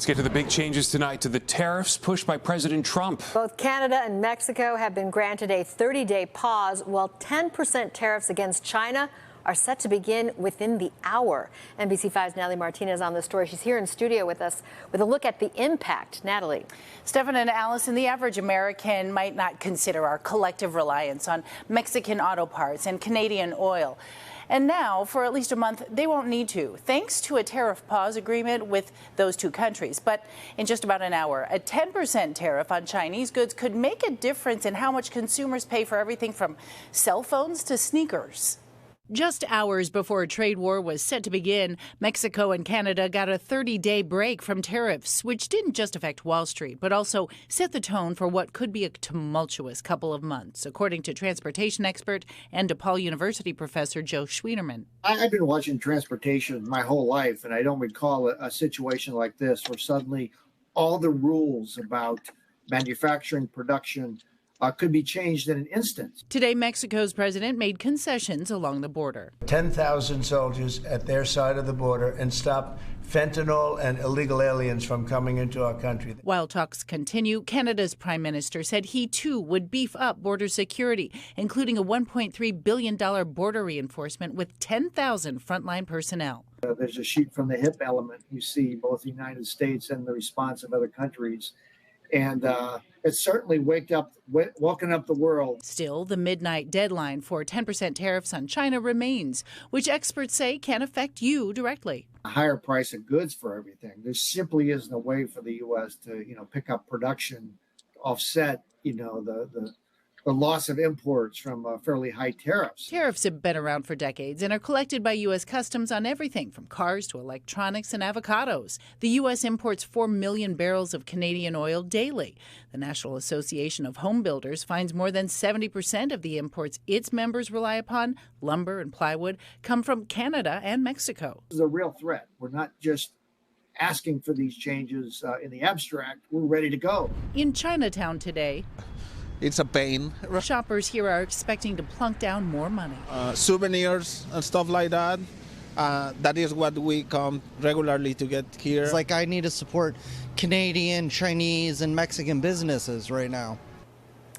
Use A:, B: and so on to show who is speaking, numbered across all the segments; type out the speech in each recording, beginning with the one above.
A: Let's get to the big changes tonight to the tariffs pushed by President Trump.
B: Both Canada and Mexico have been granted a 30-day pause, while 10% tariffs against China are set to begin within the hour. NBC5's Natalie Martinez on the story. She's here in studio with us with a look at the impact. Natalie.
C: Stefan and Allison, the average American might not consider our collective reliance on Mexican auto parts and Canadian oil. And now, for at least a month, they won't need to, thanks to a tariff pause agreement with those two countries. But in just about an hour, a 10% tariff on Chinese goods could make a difference in how much consumers pay for everything from cell phones to sneakers. Just hours before a trade war was set to begin, Mexico and Canada got a 30-day break from tariffs, which didn't just affect Wall Street, but also set the tone for what could be a tumultuous couple of months, according to transportation expert and DePaul University professor Joe Schwieterman.
D: I've been watching transportation my whole life, and I don't recall a situation like this where suddenly all the rules about manufacturing, production, could be changed in an instant.
C: Today, Mexico's president made concessions along the border.
E: 10,000 soldiers at their side of the border and stop fentanyl and illegal aliens from coming into our country.
C: While talks continue, Canada's prime minister said he too would beef up border security, including a $1.3 billion border reinforcement with 10,000 frontline personnel.
D: There's a shoot from the hip element. You see both the United States and the response of other countries. And it's certainly woken up the world.
C: Still, the midnight deadline for 10% tariffs on China remains, which experts say can affect you directly.
D: A higher price of goods for everything. There simply isn't a way for the U.S. to, pick up production, offset, the loss of imports from fairly high tariffs.
C: Tariffs have been around for decades and are collected by U.S. Customs on everything from cars to electronics and avocados. The U.S. imports 4 million barrels of Canadian oil daily. The National Association of Home Builders finds more than 70% of the imports its members rely upon, lumber and plywood, come from Canada and Mexico.
D: This is a real threat. We're not just asking for these changes in the abstract. We're ready to go.
C: In Chinatown today,
F: it's a pain.
C: Shoppers here are expecting to plunk down more money.
F: Souvenirs and stuff like that. That is what we come regularly to get here.
G: It's like I need to support Canadian, Chinese, and Mexican businesses right now.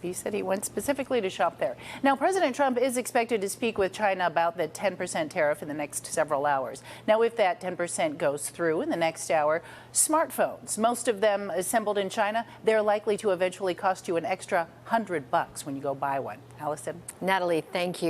C: He said he went specifically to shop there. Now, President Trump is expected to speak with China about the 10% tariff in the next several hours. Now, if that 10% goes through in the next hour, smartphones, most of them assembled in China, they're likely to eventually cost you an extra $100 when you go buy one. Allison?
B: Natalie, thank you.